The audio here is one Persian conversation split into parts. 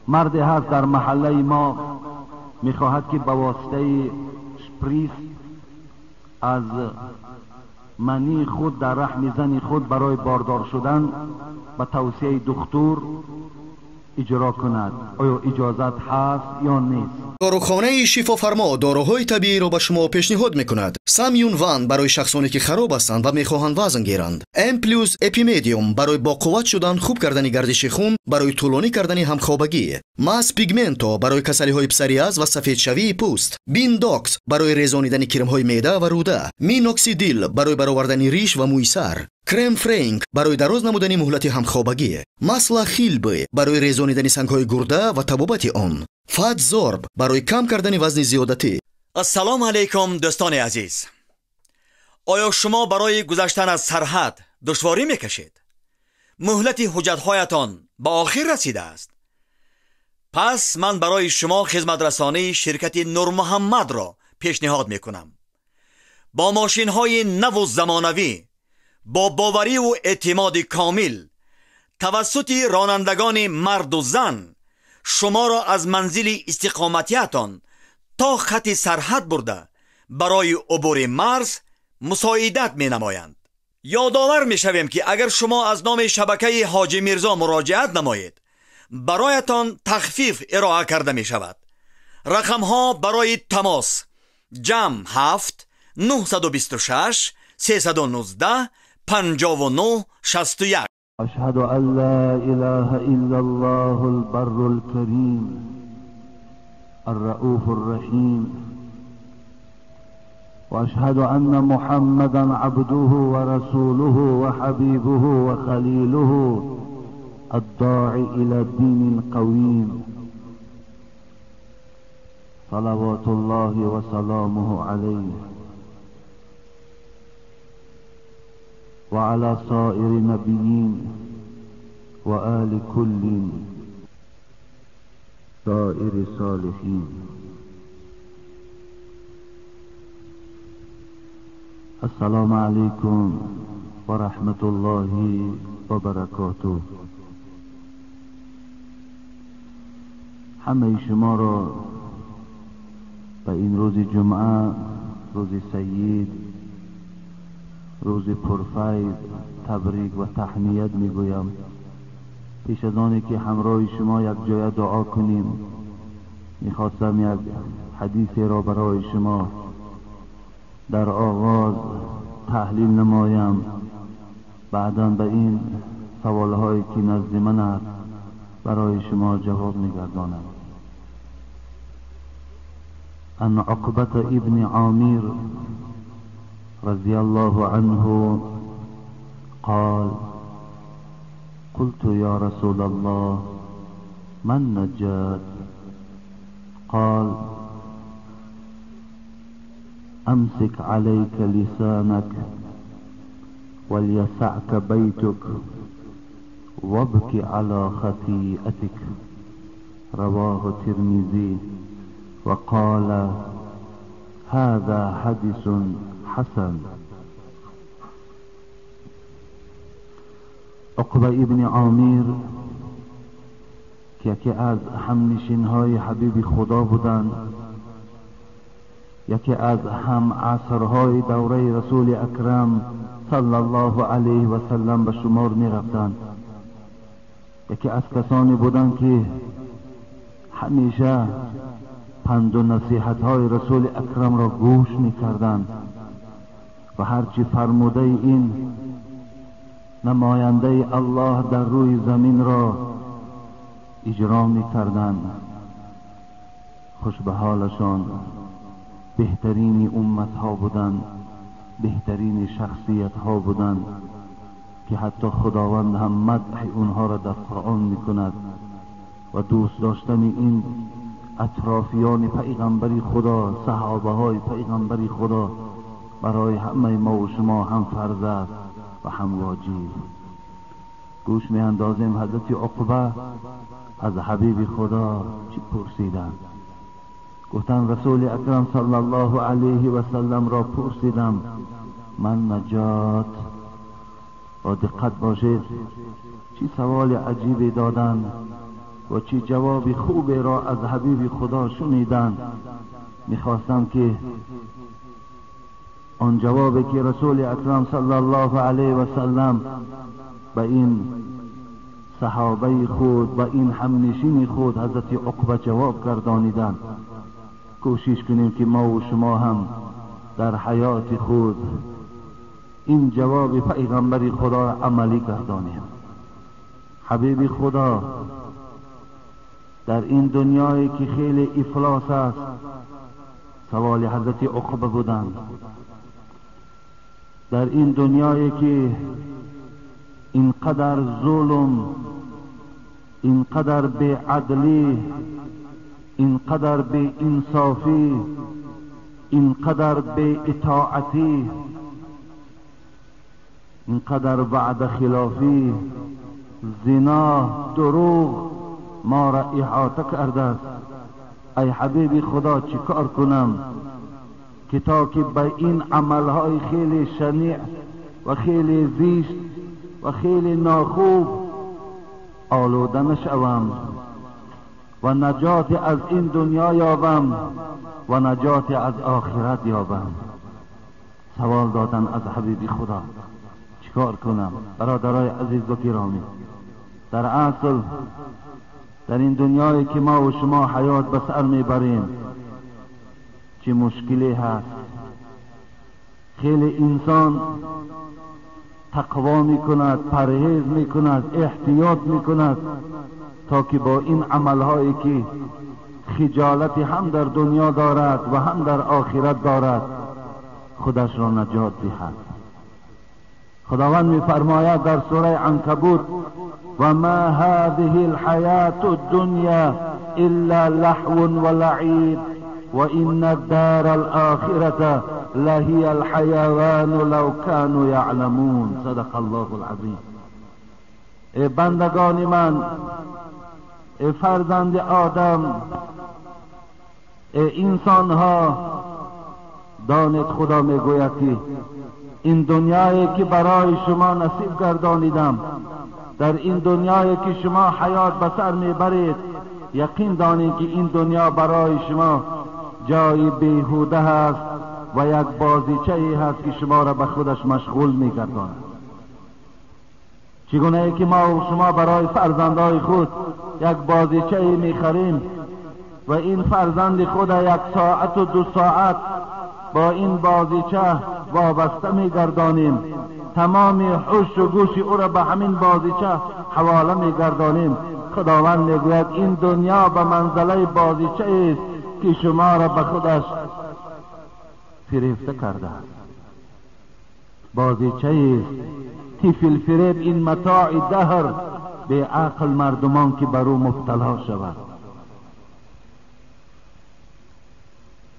مردی هست در محله ما میخواهد که به واسطه شپریس از منی خود در رحم زن خود برای باردار شدن به توصیه دکتر اجرا کند. آیا اجازت هست یا نیست؟ داروخانه شفافرما داروهای طبیعی را به شما پیشنهاد میکند. سامیون وان برای شخصانی که خراب هستند و میخواهند وزن گیرند. ام پلوس اپیمدیوم برای با قوت شدن، خوب کردن گردش خون، برای طولانی کردن همخوابگی. ماس پیگمنتو برای کسلی های پسریاز و سفید شوی پوست. بین داکس برای ریزانیدن کرم های معده و روده. مینوکسیدیل برای برآوردن ریش و موی سر. کرم فرینک برای دراز نمودن مهلت همخوابگی. ماسلا خیلبه برای ریزانیدن سنگ‌های گرده و تبابت آن. فات زورب برای کم کردن وزن زیادتی. السلام علیکم دوستان عزیز. آیا شما برای گذشتن از سرحد دشواری میکشید؟ مهلت حجت‌هایتان به آخر رسیده است. پس من برای شما خدمت رسانی شرکت نور محمد را پیشنهاد میکنم. با ماشین‌های نو و زمانوی، با باوری و اعتماد کامل توسط رانندگان مرد و زن شما را از منزل استقامتیتان تا خط سرحد برده برای عبور مرز مساعدت می نمایند. یادآور می شویم که اگر شما از نام شبکه حاجی میرزا مراجعت نمایید برایتان تخفیف ارائه کرده می شود. رقم ها برای تماس جمع 7 926 319 59 61. اشهد ان لا اله الا الله البر الكريم الرؤوف الرحيم واشهد ان محمدا عبده ورسوله وحبيبه وخليله الداعي الى دين قويم صلوات الله وسلامه عليه وعلى سائر النبيين وآل كل سائر الصالحين. السلام عليكم ورحمة الله وبركاته. همه شما را به این روز جمعه، روز سید، روز پرفیض تبریک و تهنیت میگویم. پیش از آنی که همراه شما یک جای دعا کنیم میخواستم یک حدیثی را برای شما در آغاز تحلیل نمایم، بعدا به این سوالهایی که نزد من است برای شما جواب میگردانم. ان عقبة ابن عامر رضي الله عنه قال قلت يا رسول الله من نجات؟ قال امسك عليك لسانك وليسعك بيتك وابك على خطيئتك. رواه الترمذي وقال هذا حديث حسن. عقبه ابن عامر که یکی از همنشین های حبیب خدا بودند، یکی از هم عصرهای دوره رسول اکرم صلی الله علیه و سلم به شمار می رفتند، یکی از کسانی بودند که همیشه پند و نصیحت های رسول اکرم را گوش می کردند و هرچی فرموده این نماینده الله در روی زمین را اجرا می کردند. خوش به حالشان، بهترین امت ها بودند، بهترین شخصیت ها بودند که حتی خداوند هم مدح اونها را در قرآن می کند و دوست داشتن این اطرافیان پیغمبری خدا، صحابه های پیغمبری خدا برای همه ما و شما هم فرض است و هم واجب. گوش می اندازیم حضرت عقبه از حبیب خدا چی پرسیدند. گفتن رسول اکرم صلی الله علیه و سلم را پرسیدم من نجات. و دقت باشید چی سوال عجیبی دادن. و چی جواب خوبی را از حبیب خدا شنیدند. میخواستم که آن جوابی که رسول اکرم صلی الله علیه و سلم به این صحابه خود و این همنشین خود حضرت عقبه جواب گردانیدند، کوشش کنیم که ما و شما هم در حیات خود این جواب پیغمبر خدا را عملی گردانیم. حبیب خدا در این دنیایی که خیلی افلاس است سوال حضرت عقبه بودند. در این دنیایی که اینقدر ظلم، اینقدر بی‌عدلی، اینقدر بی انصافی، اینقدر بی اطاعتی، اینقدر وعده خلافی، زنا، دروغ ما را احاطه کرده است. ای حبیب خدا چی کار کنم که تا که به این عملهای خیلی شنیع و خیلی زیست و خیلی ناخوب آلوده نشوم و نجات از این دنیا یابم و نجات از آخرت یابم؟ سوال دادن از حبیب خدا چیکار کنم؟ برادرای عزیز و گرامی، در اصل در این دنیایی که ما و شما حیات به سر میبریم چه مشکلی هست. خیلی انسان تقوا میکند، پرهیز میکند، احتیاط میکند تا که با این عملهایی که خجالت هم در دنیا دارد و هم در آخرت دارد خودش را نجات دهد. خداوند میفرماید در سوره عنکبوت: و ما هذه الحیات الدنیا الا لهو و لعب و ان الدار الاخرة لهی الحیوان لو كانوا یعلمون. صدق الله العظیم. ای بندگان من، ای فرزند آدم، ای انسان ها، دانید خدا میگوید که این دنیایی که برای شما نصیب گردانیدم، در این دنیایی که شما حیات به سر میبرید، یقین دانید که این دنیا برای شما جای بیهوده هست و یک بازیچه ای هست که شما را به خودش مشغول میگرداند. چگونه ای که ما و شما برای فرزندای خود یک بازیچه ای میخریم و این فرزند خود یک ساعت و 2 ساعت با این بازیچه وابسته میگردانیم، تمام هوش و گوش او را به همین بازیچه حواله میگردانیم. خداوند میگوید این دنیا به منزله بازیچه است که شما را به خودش فریفته کرده. بازیچه است طفل فریب، این متاع دهر به عقل مردمان که بر او مبتلا شود.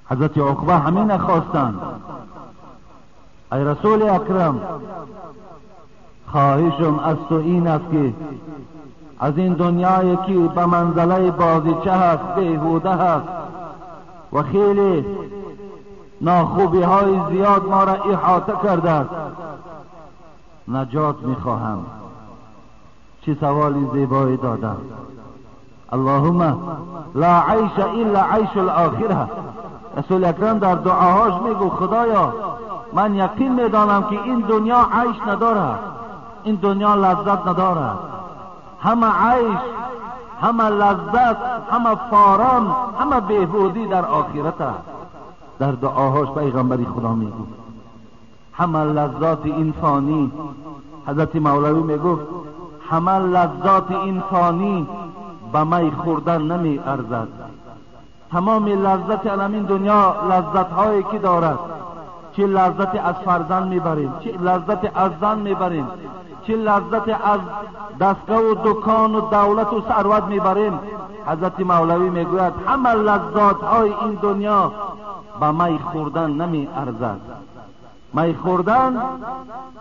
حضرت عقبه همین خواستند: ای رسول اکرم، خواهشم از تو این است که از این دنیایی که به منزله بازیچه هست، بیهوده هست و خیلی ناخوبی های زیاد ما را احاطه کرده است، نجات میخواهم. چه سوالی زیبایی دادم: اللهم لا عیش الا عیش الاخره. رسول اکرم در دعاهاش میگو خدایا من یقین میدانم که این دنیا عیش ندارد، این دنیا لذت ندارد، همه عیش، همه لذت، همه فاران، همه بهبودی در آخرت است. در دعاهاش پیغمبری خدا میگو همه لذات این فانی، حضرت مولوی میگفت همه لذات این فانی به می خوردن نمی ارزد. تمام لذت علم دنیا لذت هایی که دارد، چه لذت از فرزند میبریم، چه لذت از زن میبریم، چه لذت از دستگاه و دکان و دولت و ثروت میبریم، حضرت مولوی میگوید همه لذات های این دنیا به می خوردن نمی ارزد. می خوردن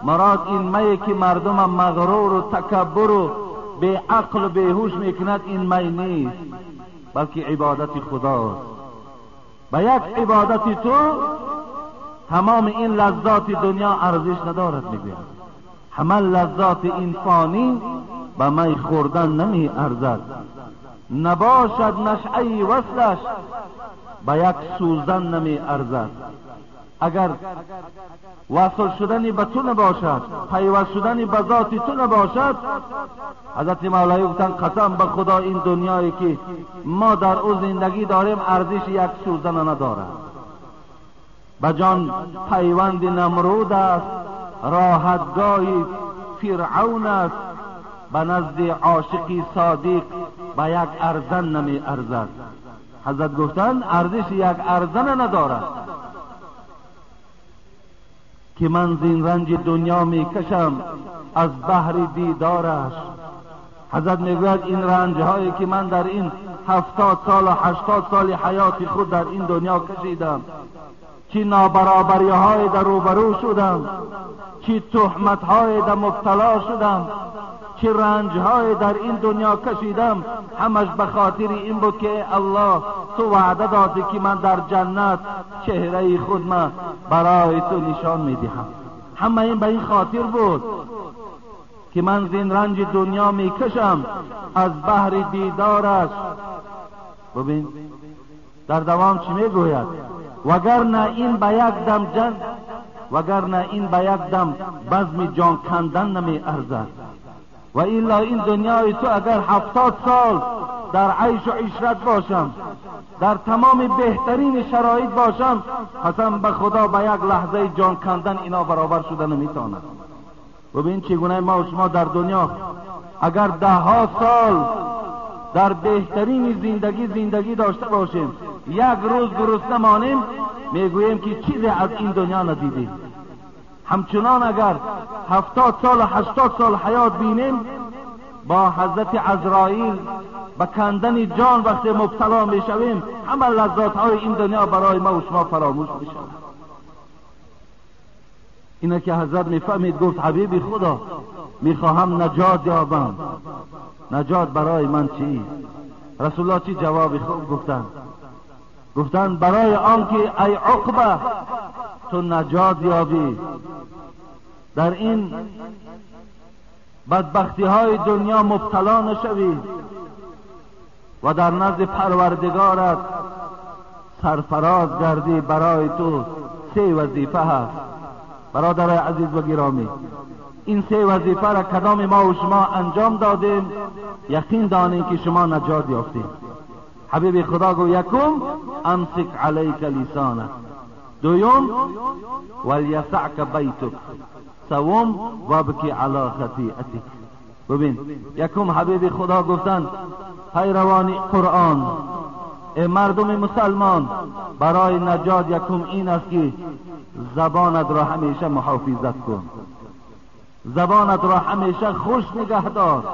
مراد این می که مردم مغرور و تکبر و به عقل و به هوش میکند، این می نیست، بلکه عبادت خداست. به یک عبادت تو تمام این لذات دنیا ارزش ندارد. میگوید همه لذات این فانی به می خوردن نمی ارزد. نباشد نشعه وصلش به یک سوزن نمی ارزد. اگر وصل شدنی به تو نباشد، پیوست شدنی به ذات تو نباشد، حضرت مولوی گفتن قسم به خدا این دنیایی که ما در او زندگی داریم ارزش یک سوزن ندارد. به جان پیوند نمرود است، راحتگاه فرعون است، به نزد عاشقی صادق به یک ارزن نمی ارزد. حضرت گفتن ارزش یک ارزن ندارد که من زین رنج دنیا می کشم از بحر دیدارش. حضرت میگوید این رنج هایی که من در این 70 سال و 80 سال حیات خود در این دنیا کشیدم، چی نابرابری های در روبرو شدم، چی تهمت های در مبتلا شدم، چی رنج های در این دنیا کشیدم، همش به خاطر این بود که الله تو وعده دادی که من در جنت چهره خود من برای تو نشان میدهم. همه این به این خاطر بود که من زین رنج دنیا میکشم از بحر دیدارش. ببین در دوام چی میگوید؟ وگرنه این به یک دم وگرنه این به یک دم بزم جان کندن نمی ارزد. و الا این دنیای تو اگر 70 سال در عیش و عشرت باشم، در تمام بهترین شرایط باشم، قسم به خدا به یک لحظه جان کندن اینا برابر شده نمیتواند. ببین چگونه ما و شما در دنیا اگر 10 سال در بهترین زندگی داشته باشیم، یک روز گرسنه مانیم، میگوییم که چیزی از این دنیا ندیدیم. همچنان اگر 70 سال و 80 سال حیات بینیم، با حضرت عزرائیل به کندن جان وقتی مبتلا میشویم، همه لذات های این دنیا برای ما و شما فراموش میشود. اینه که حضرت میفهمید، گفت حبیبی خدا میخواهم نجات یابم، نجات برای من چی؟ رسول الله چی جواب خوب گفتن برای آن که ای عقبه تو نجات یابی، در این بدبختی های دنیا مبتلا نشوی و در نزد پروردگارت سرفراز گردی. برای تو 3 وظیفه هست برادر عزیز و گرامی. این 3 وظیفه را کدام ما و شما انجام دادیم، یقین دانیم که شما نجات یافتیم. حبیب خدا گو یکم امسک علیک لسانک، دوم ولیسعک بیتک، سوم وابکی علی خطیئتک. ببین یکم حبیب خدا گفتن پیروان قرآن، ای مردم مسلمان، برای نجات یکم این است که زبانت را همیشه محافظت کن، زبانت را همیشه خوش نگه دار،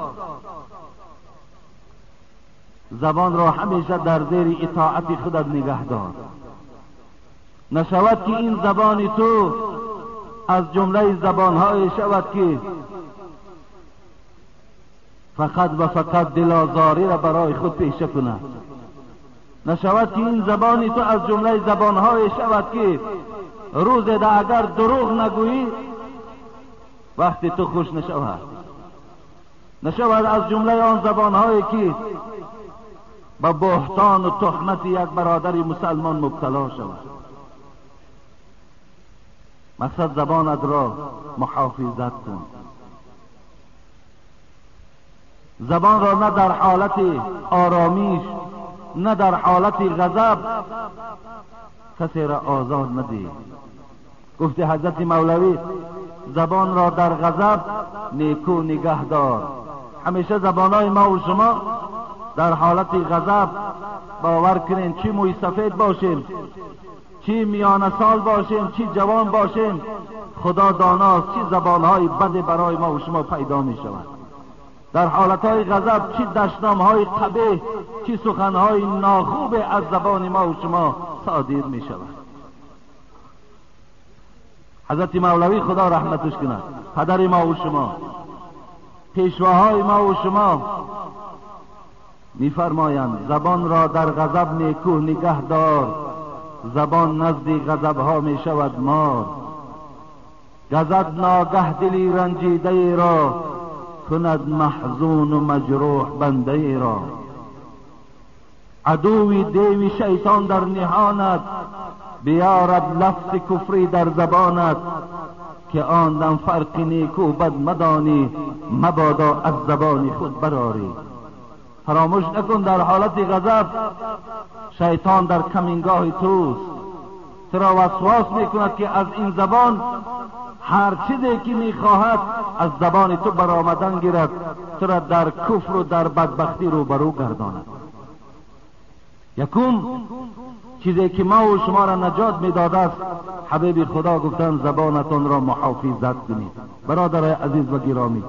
زبان را همیشه در زیر اطاعت خودت نگه دار. نشود که این زبان تو از جمله زبانهای شود که فقط و فقط دلازاری را برای خود پیشه کند. نشود که این زبان تو از جمله زبانهای شود که روز ده اگر دروغ نگویی وقتی تو خوش نشود. نشود از جمله آن زبانهایی که با بهتان و تهمت یک برادر مسلمان مبتلا شود. مقصد زبانت را محافظت کن. زبان را نه در حالت آرامیش نه در حالت غضب کسی را آزاد ندهی. گفت حضرت مولوی زبان را در غضب نیکو نگه دار. همیشه زبانهای ما و شما در حالت غضب، باور کنین چی موی سفید باشیم، چی میانه سال باشیم، چی جوان باشیم، خدا داناست چی زبانهای بد برای ما و شما پیدا می شود. در حالتهای غضب چی دشنامهای قبیح، چی سخنهای ناخوب از زبان ما و شما صادر می شود. حضرت مولوی خدا رحمتش کنه، پدر ما و شما، پیشواهای ما و شما می‌فرمایند زبان را در غضب نیکو نگه دار، زبان نزد غضب‌ها می شود مار. غضب ناگه دلی رنجیده را، کند محزون و مجروح بنده را. عدوی دیوی شیطان در نهانت، بیارد لفظ کفری در زبانت، که آن دم فرق نیک و بد مدانی، مبادا از زبان خود براری. فراموش نکن در حالت غضب شیطان در کمینگاه توست، تو را وسواس میکند که از این زبان هر چیزی که میخواهد از زبان تو برآمدن گیرد، تو را در کفر و در بدبختی روبرو گرداند. یکم چیزی که ما و شما را نجات میداده است، حبیب خدا گفتن زبانتان را محافظت کنید. برادرای عزیز و گرامی،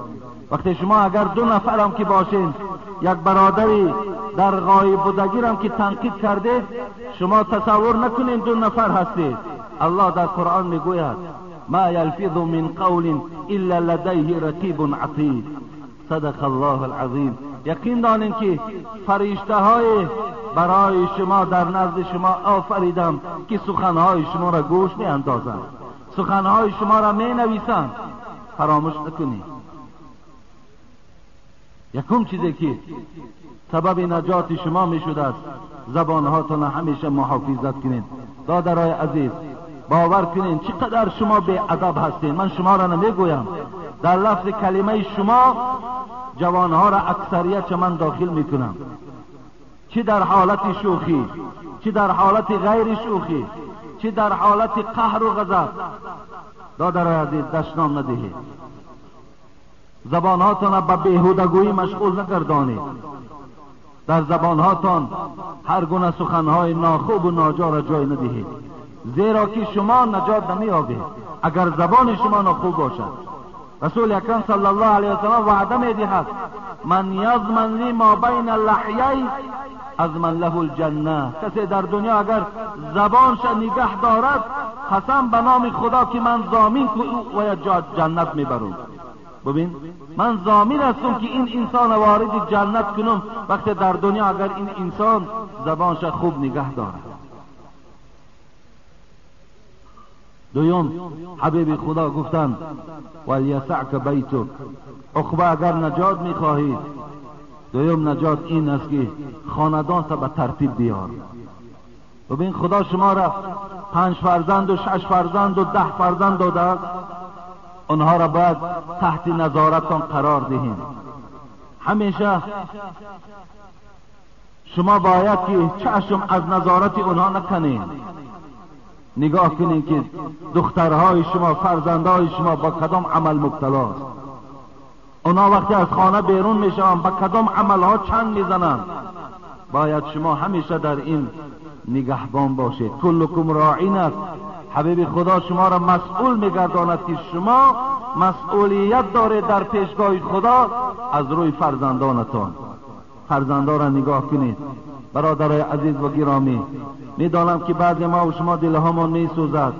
وقتی شما اگر 2 نفر هم که باشین، یک برادری در غایب بودگی هم که تنقید کرده، شما تصور نکنین 2 نفر هستید. الله در قرآن میگوید ما یلفظ من قول الا لدیه رقیب عتید. صدق الله العظیم. یقین دانین که فرشته های برای شما در نزد شما آفریدم که سخنهای شما را گوش می اندازند، سخنهای شما را می نویسند. فراموش نکنید. یکم چیزی که سبب نجات شما می شده است، زبانهاتون همیشه محافظت کنید. برادرای عزیز، باور کنین چقدر شما بی ادب هستین. من شما را نمیگویم، در لفظ کلمه شما جوانها را اکثریت من داخل میکنم، چی در حالت شوخی، چی در حالت غیر شوخی، چی در حالت قهر و غضب. برادرای عزیز، دشنام ندهید. زبانهاتون را به بیهودگویی مشغول نگردانید. در زبانهاتون هر گونه سخنهای ناخوب و ناجا را جای ندهید، زیرا که شما نجات نمی‌یابید اگر زبان شما ناخوب باشد. رسول اکرم صلی الله علیه و سلم وعده می‌دهد من یضمن لی ما بین اللحیین اضمن له الجنه. کسی در دنیا اگر زبانش نگه دارد، قسم به نام خدا که من ضامن که او و جنت میبرم. ببین، من ضامن هستم که این انسان وارد جنت کنم وقتی در دنیا اگر این انسان زبانش خوب نگه دارد. دویم، حبیب خدا گفتند ولیسعک بیتک. عقبه اگر نجات میخواهید، دویم نجات این است که خاندان تا به ترتیب بیار. ببین، خدا شما را 5 فرزند و 6 فرزند و 10 فرزند داده است، اونها را باید تحت نظارتان قرار دهیم. همیشه شما باید که چشم از نظارت اونها نکنید. نگاه کنید که دخترهای شما، فرزندهای شما با کدام عمل مبتلا است. اونا وقتی از خانه بیرون میشوند با کدام عملها چنگ میزنند. باید شما همیشه در این نگهبان باشید. کلکم راعین است. حبیب خدا شما را مسئول میگرداند که شما مسئولیت دارید در پیشگاه خدا از روی فرزندانتان. فرزندان را نگاه کنید. برادرای عزیز و گرامی، میدانم که بعضی ما و شما دلهامان میسوزد،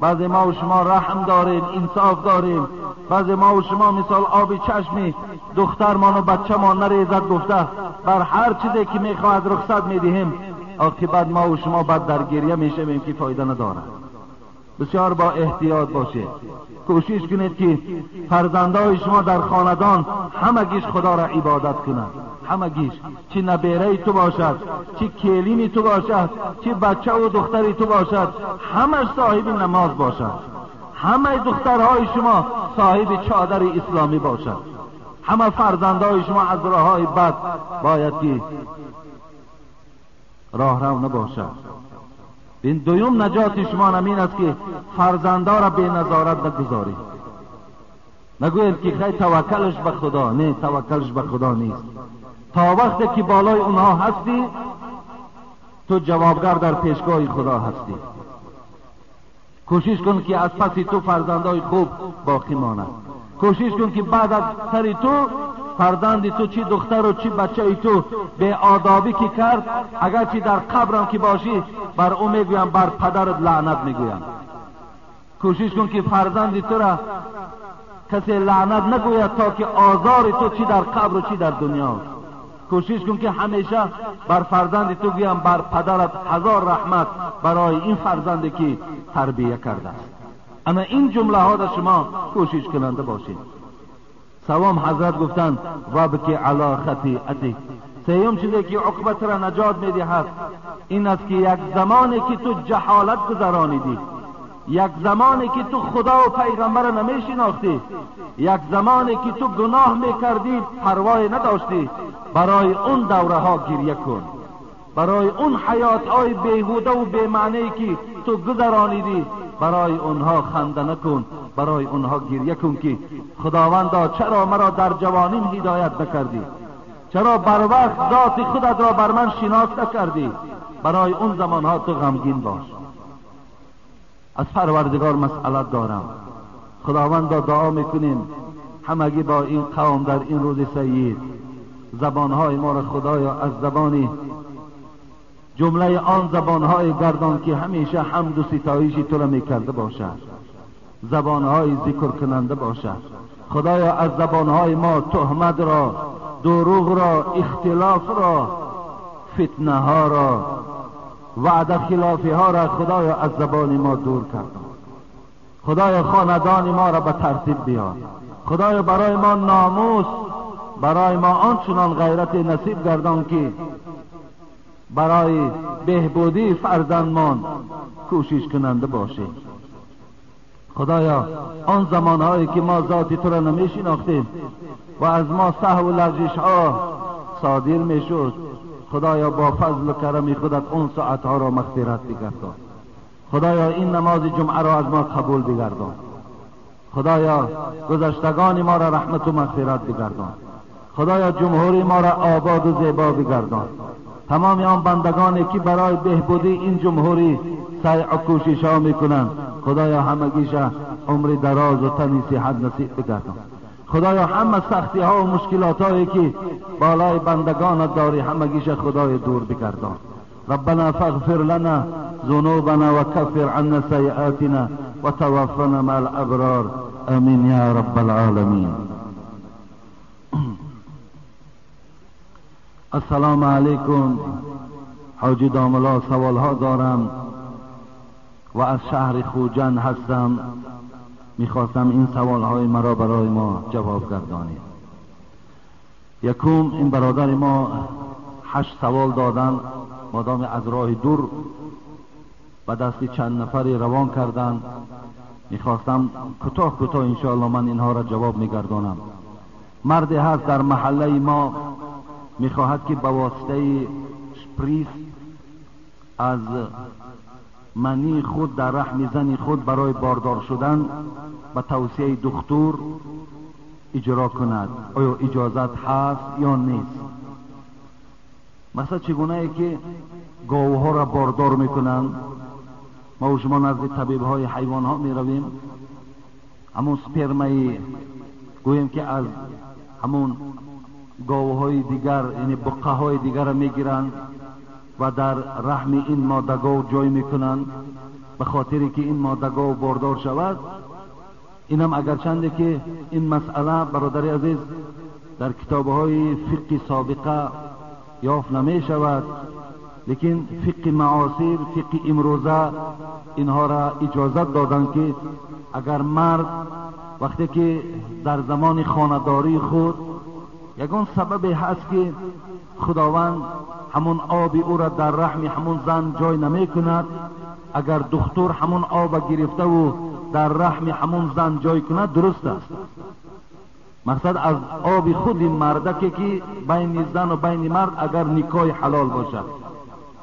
بعضی ما و شما رحم داریم، انصاف داریم، بعضی ما و شما مثال آب چشمی دخترمان و بچه‌مان نریزد گفته بر هر چیزی که میخواهد رخصت میدهیم، عاقبت ما و شما بعد در گریه میشویم که فایده ندارد. بسیار با احتیاط باشید. کوشش کنید که فرزندای شما در خاندان همگیش خدا را عبادت کنند. همگیش، چی نبیره تو باشد، چی کلیم تو باشد، چی بچه و دختری تو باشد، همش صاحب نماز باشد. همه دخترهای شما صاحب چادر اسلامی باشد. همه فرزندای شما از راههای بد باید که راه رو نباشد. این دویم نجات شما همین است که فرزندا را به نظارت نگذارید. نگوید که خیلی توکلش به خدا. نه، توکلش به خدا نیست. تا وقتی که بالای اونها هستی، تو جوابگر در پیشگاه خدا هستی. کوشش کن که از پس تو فرزندای خوب باقی ماند. کوشش کن که بعد از سر تو فرزند تو، چی دختر و چی بچه تو به آدابی که کرد، اگر چی در قبرم که باشی بر او میگویم بر پدرت لعنت میگویم. کوشش کن که فرزند تو را کسی لعنت نگوید تا که آزار تو چی در قبر و چی در دنیا. کوشش کن که همیشه بر فرزند تو گویم بر پدرت 1000 رحمت برای این فرزندی که تربیه کرده است. اما این جمله ها را شما کوشش کننده باشید. سوام حضرت گفتند وابکی علی خطیئتک، سیوم چیزی که عقبت را نجات میدهد این است که یک زمانی که تو جهالت گذرانیدی، یک زمانی که تو خدا و پیغمبر نمیشناختی، یک زمانی که تو گناه میکردی پروای نداشتی، برای اون دوره ها گریه کن. برای اون حیات های بیهوده و بی‌معنی که تو گذرانیدی برای اونها خنده نکن، برای اونها گریه کن که خداوندا چرا مرا در جوانیم هدایت نکردی، چرا بر وقت ذات خودت را بر من شناس نکردی. برای اون زمانها تو غمگین باش. از پروردگار مسئلت دارم. خداوندا دعا میکنیم همگی با این قوم در این روز سید زبانهای ما را خدایا از زبانی جمله آن زبانهای گردان که همیشه حمد و ستایش تو را میکرده باشد، زبانهای ذکر کننده باشد. خدایا از زبانهای ما تهمت را، دروغ را، اختلاف را، فتنه ها را، وعده خلافی ها را خدایا از زبان ما دور کرد. خدایا خاندان ما را به ترتیب بیار. خدایا برای ما ناموس، برای ما آنچنان غیرت نصیب گردان که برای بهبودی فرزندمان کوشش کننده باشیم. خدایا آن زمانهایی که ما ذات تو را نمیشناختیم و از ما سهو و لغزش ها صادر میشد، خدایا با فضل و کرم خودت اون ساعتها را مغفرت بگردان. خدایا این نماز جمعه را از ما قبول بگردان. خدایا گذشتگان ما را رحمت و مغفرت بگردان. خدایا جمهوری ما را آباد و زیبا بگردان. تمام آن بندگانی که برای بهبودی این جمهوری سعی و کوشش ها میکنند، خدایا همگیش عمر دراز و تن صحت نصیب بگردان. خدایا همه سختی ها و مشکلات هایی که بالای بندگان داری همگیش خدای دور بگردان. ربنا فاغفر لنا ذنوبنا وكفر عنا سيئاتنا وتوفنا مع الابرار امين يا رب العالمين. السلام علیکم. حاجی داملا سوال ها دارم و از شهر خوجند هستم. میخواستم این سوال های مرا برای ما جواب گردانید. یکم این برادر ما 8 سوال دادن، مادام از راه دور و دست چند نفری روان کردن. میخواستم کوتاه انشاءالله من اینها را جواب میگردانم. مردی هست در محله ما میخواهد که به واسطه شپریس از منی خود در رحم زن خود برای باردار شدن به توصیه دکتر اجرا کند. آیا اجازت هست یا نیست؟ مثلا چگونه ای که گاوها را باردار میکنند، ما و شما نزد طبیب های حیوان ها می رویم، همون سپرمای گویم که از همون گاوهای دیگر یعنی بقه های دیگر را میگیرند و در رحم این ماده گاو جای میکنند به خاطری که این ماده گاو باردار شود. اینم اگرچنده که این مسئله برادر عزیز در کتاب های فقه سابقه یافت نمی شود، لیکن فقه معاصر، فقه امروزه اینها را اجازت دادن که اگر مرد وقتی که در زمان خانه‌داری خود یگان سبب هست که خداوند همون آب او را در رحم همون زن جای نمی کند، اگر دکتر همون آب گرفته و در رحم همون زن جای کند درست است. مقصد از آب خود این مرده که بین زن و بین مرد اگر نکاح حلال باشد.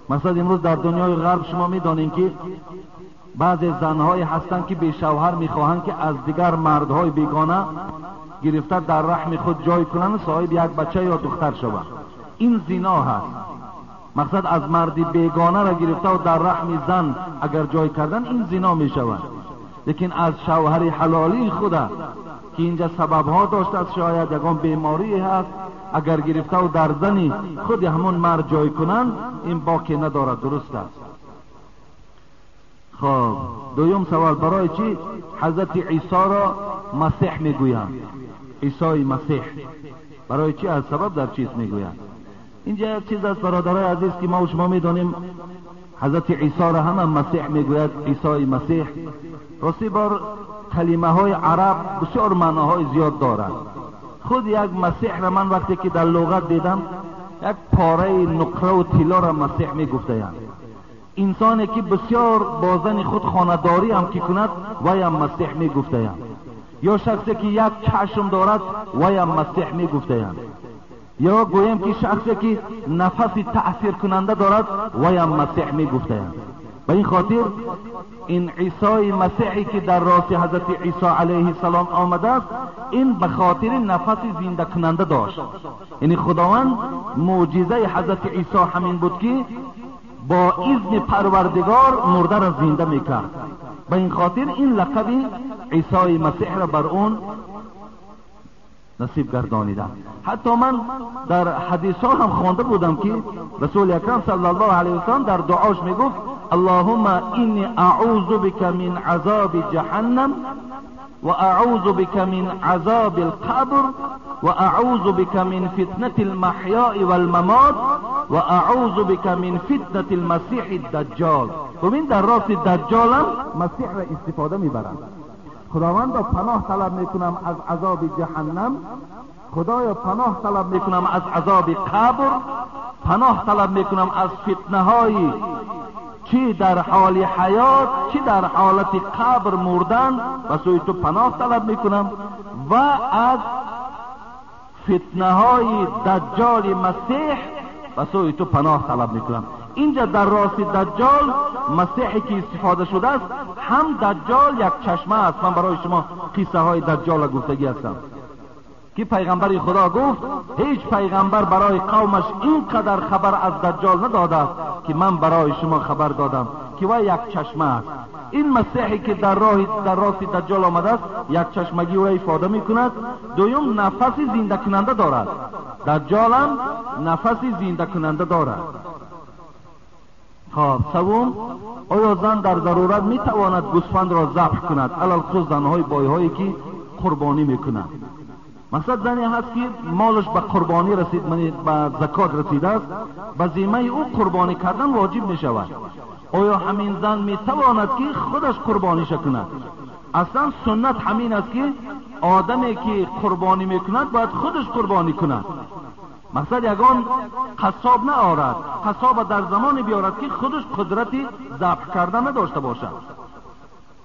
مثلا امروز در دنیای غرب شما میدانید که بعضی زنهای هستند که به شوهر میخواهند که از دیگر مردهای بیگانه گرفته در رحم خود جای کنند صاحب یک بچه یا دختر شود. این زنا هست. مقصد از مردی بیگانه را گرفته و در رحم زن اگر جای کردن این زنا می شود. لیکن از شوهر حلالی خدا که اینجا سبب ها داشته است، شاید یکان بیماری هست، اگر گرفته و در زنی خود همون مرد جای کنند این باقی ندارد. درست است. خب دوم سوال، برای چی حضرت عیسی را مسیح میگویند؟ عیسی مسیح برای چی از سبب در چیز میگویند؟ اینجا یک چیز است برادرای عزیز که ما و شما میدانیم حضرت عیسی را هم مسیح میگوید، عیسی مسیح. راستی بار کلمه های عرب بسیار معناهای زیاد دارد. خود یک مسیح را من وقتی که در لغت دیدم یک پاره نقره و طلا را مسیح می گفتند. انسانی که بسیار با زن خود خانه‌داری هم که کند وی هم مسیح می گفتند. یا شخصی که یک چشم دارد وی هم مسیح می گفتند. یا گویم که شخصی که نفس تأثیر کننده دارد وی هم مسیح می گفتند. به این خاطر این عیسی مسیحی که در راست حضرت عیسی علیه السلام آمده است، این به خاطر نفس زنده کننده داشت. یعنی خداوند معجزه حضرت عیسی همین بود که با اذن پروردگار مرده را زنده میکرد. به این خاطر این لقب عیسی مسیح را بر اون نصیب گردانیدم. حتی من در حدیث ها هم خوانده بودم که رسول اکرم صلی الله علیه وسلم در دعاش میگفت اللهم انی اعوذ بک من عذاب جهنم و اعوذ بک من عذاب القبر و اعوذ بک من فتنة المحیاء والممات و اعوذ بک من فتنة المسیح الدجال. ببین در راست دجال هم مسیح را استفاده میبرند. خداوند پناه طلب میکنم از عذاب جهنم، خدایا پناه طلب میکنم از عذاب قبر، پناه طلب میکنم از فتنه های چی در حال حیات چی در حالت قبر مردن و سوی تو پناه طلب میکنم و از فتنه های دجال مسیح و سوی تو پناه طلب میکنم. اینجا در راست دجال مسیحی که استفاده شده است، هم دجال یک چشمه است. من برای شما قصه های دجال گفتگی هستم که پیغمبر خدا گفت هیچ پیغمبر برای قومش اینقدر خبر از دجال نداده است که من برای شما خبر دادم که وی یک چشمه است. این مسیحی که در راست دجال آمده است، یک چشمگی او ifade میکند. دویم نفس زنده کننده دارد. دجال هم نفس زنده کننده دارد. خب سوم، آیا زن در ضرورت میتواند گوسفند را ذبح کند؟ علل خصوص زنهای بایهایی که قربانی میکنند. مقصد زنی هست که مالش به قربانی رسید، به زکات رسیده است، به ذمه او قربانی کردن واجب می شود. آیا همین زن می تواند که خودش قربانی کند؟ اصلا سنت همین است که آدمی که قربانی می کند باید خودش قربانی کند. مقصد یگان قصاب نه آرد، قصاب در زمانی بیارد که خودش قدرتی ذبح کردن نداشته باشد.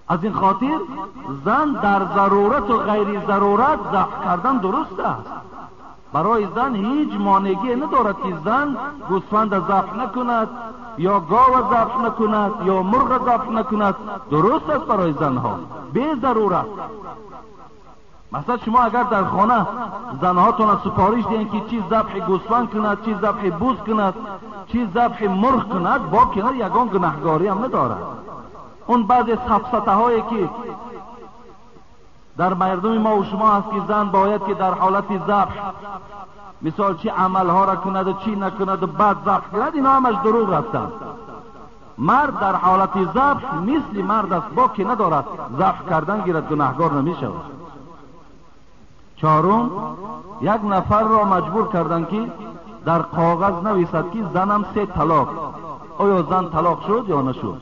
از این خاطر زن در ضرورت و غیر ضرورت ذبح کردن درست است. برای زن هیچ مانعی ندارد که زن گوسفند ذبح نکند یا گاو ذبح نکند یا مرغ ذبح نکند. درست است برای زنها به ضرورت. مثلا شما اگر در خانه زنهاتون سفارش دهید که چی ذبح گوسفند کند، چی ذبح بز کند، چی ذبح مرغ کند، با کنار یگان گناهکاری هم ندارد. اون بعضی سفسطه هایی که در مردم ما و شما هست که زن باید که در حالت ذبح مثال چی عمل ها را کند و چی نکند و بعد ذبح کند، اینا همش دروغ هستند. مرد در حالت ذبح مثل مرد است، با که ندارد ذبح کردن گیرد گناهکار نمی شود. چهارم، یک نفر را مجبور کردن که در کاغذ نویسد که زنم 3 طلاق. آیا زن طلاق شد یا نشد؟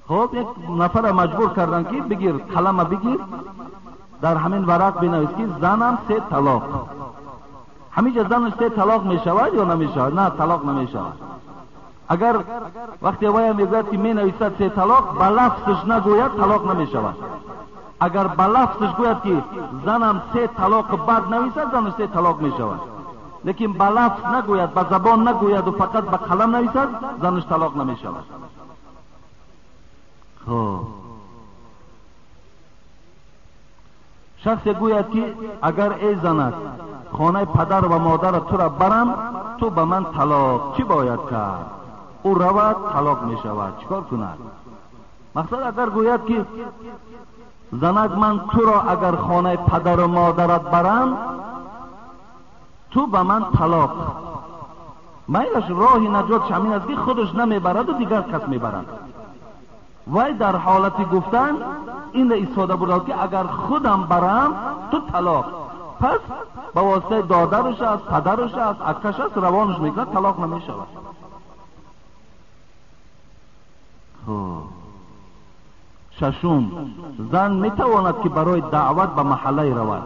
خب یک نفر را مجبور کردن که بگیر قلم بگیر در همین ورق بنویس که زنم 3 طلاق. همیشه زنش 3 طلاق می شود یا نمی شود؟ نه، طلاق نمی شود. اگر وقتی وای میگوید که می نویسد 3 طلاق، به لفظش نگوید طلاق نمی شود. اگر به لفظش گوید که زنم 3 طلاق بعد نویسد، زنش 3 طلاق می شود. لیکن به لفظ نگوید، به زبان نگوید و فقط به قلم نویسد، زنش طلاق نمی شود. شخص گوید که اگر ای زنک خانه پدر و مادر تو را برم، تو به من طلاق، چی باید کرد؟ او رود طلاق می شود. چیکار کند؟ مقصد اگر گوید که زنک من تو را اگر خانه پدر و مادرت برم، تو به من طلاق، میلش راهی نجات همین است که خودش نمیبرد و دیگر کس میبرد. وای در حالت گفتن این استفاده بود که اگر خودم برم تو طلاق، پس با واسطه دادرش است، پدرش است، اکش است، روانش میکنه، طلاق نمی شود. ششم، زن میتواند که برای دعوت به محله رود.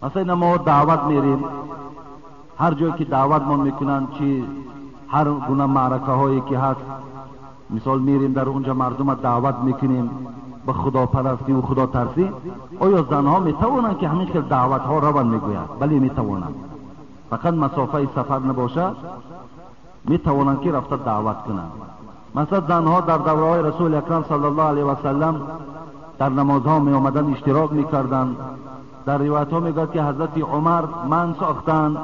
مثلا ما دعوت میریم، هر جایی که دعوت ما میکنن، چی هر گونه معرکه هایی که هست، مثال میریم در اونجا مردم دعوت میکنیم به خدا پرستی و خدا ترسی، آیا زنها میتوانند که همین خیلی دعوت ها روان میگوید؟ بله میتوانند، فقط مسافه سفر نباشه میتوانند که رفته دعوت کنند. مثلا زنها در دوره های رسول اکرم صلی الله علیه و سلم در نمازها می آمدن اشتراک میکردند. در روایت ها میگوید که حضرت عمر من ساختند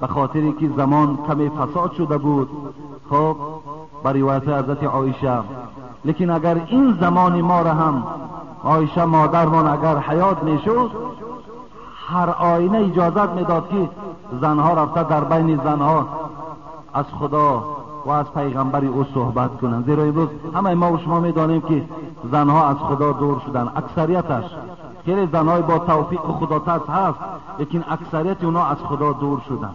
به خاطری که زمان کمی فساد شده بود. خب بر روایت حضرت عایشه، لیکن اگر این زمان ما را هم عایشه مادرمان اگر حیات میشد، هر آینه اجازت میداد که زنها رفته در بین زنها از خدا و از پیغمبر او صحبت کنند. زیرا امروز همه ما و شما میدانیم که زنها از خدا دور شدن. اکثریتش، خیلی زنهای با توفیق خدا ترس هست، لیکن اکثریت اونا از خدا دور شدن،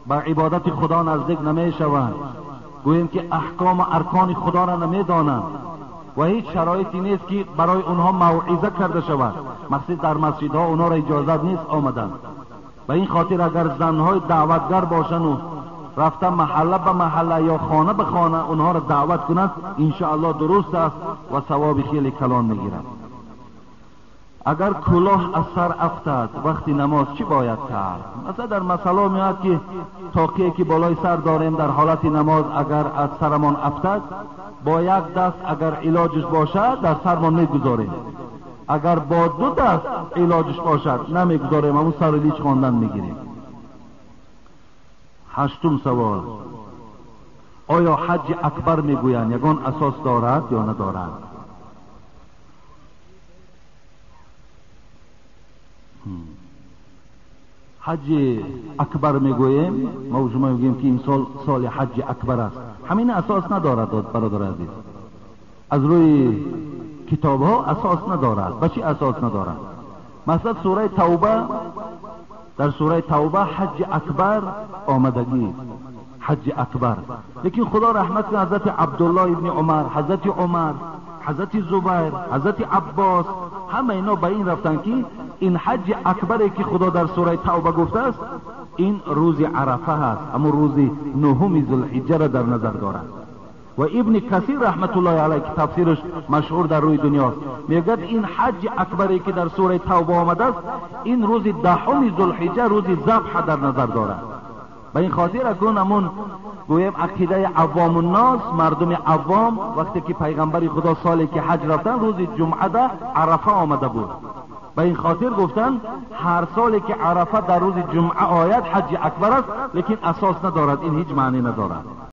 با عبادت خدا نزدیک نمی شوند، گوییم که احکام و ارکان خدا را نمی دانند و هیچ شرایطی نیست که برای اونها موعظه کرده شود. مقصد در مسجدها اونها را اجازت نیست آمدن. و این خاطر اگر زنهای دعوتگر باشند و رفته محله به محله یا خانه به خانه اونها را دعوت کنند، انشاءالله درست است و ثواب خیلی کلان میگیرند. اگر کلاه از سر افتد وقتی نماز چی باید کرد؟ مثلا در مسئله میاد که تاقیه که بالای سر داریم در حالت نماز اگر از سرمان افتد، با یک دست اگر علاجش باشد در سرمان میگذاریم، اگر با دو دست علاجش باشد نمیگذاریم، همون سر لیچ خواندن میگیریم. هشتم سوال، آیا حج اکبر میگویند یگان اساس دارد یا ندارد؟ حج اکبر میگوییم، ما و شما میگوییم که این سال حج اکبر است. همین اساس ندارد برادر عزیز، از روی کتاب ها اساس ندارد. به چی اساس ندارد؟ مثلا سوره توبه، در سوره توبه حج اکبر آمدگی، حج اکبر. لیکن خدا رحمت کنه حضرت عبدالله ابن عمر، حضرت زبیر، حضرت عباس، همه اینا به این رفتن که این حج اکبری که خدا در سوره توبه گفته است این روز عرفه هست، اما روز 9 ذوالحجه را در نظر دارد. و ابن کثیر رحمت الله علیه که تفسیرش مشهور در روی دنیاست میگه این حج اکبری که در سوره توبه آمده است این روز 10 ذوالحجه روز ذبح در نظر دارد. به این خاطر اکنون همون گویم عقیده عوام الناس، مردم عوام، وقتی که پیغمبر خدا سالی که حج رفتن روز جمعه در عرفه آمده بود، به این خاطر گفتن هر سالی که عرفه در روز جمعه آید حج اکبر است، لیکن اساس ندارد، این هیچ معنی ندارد.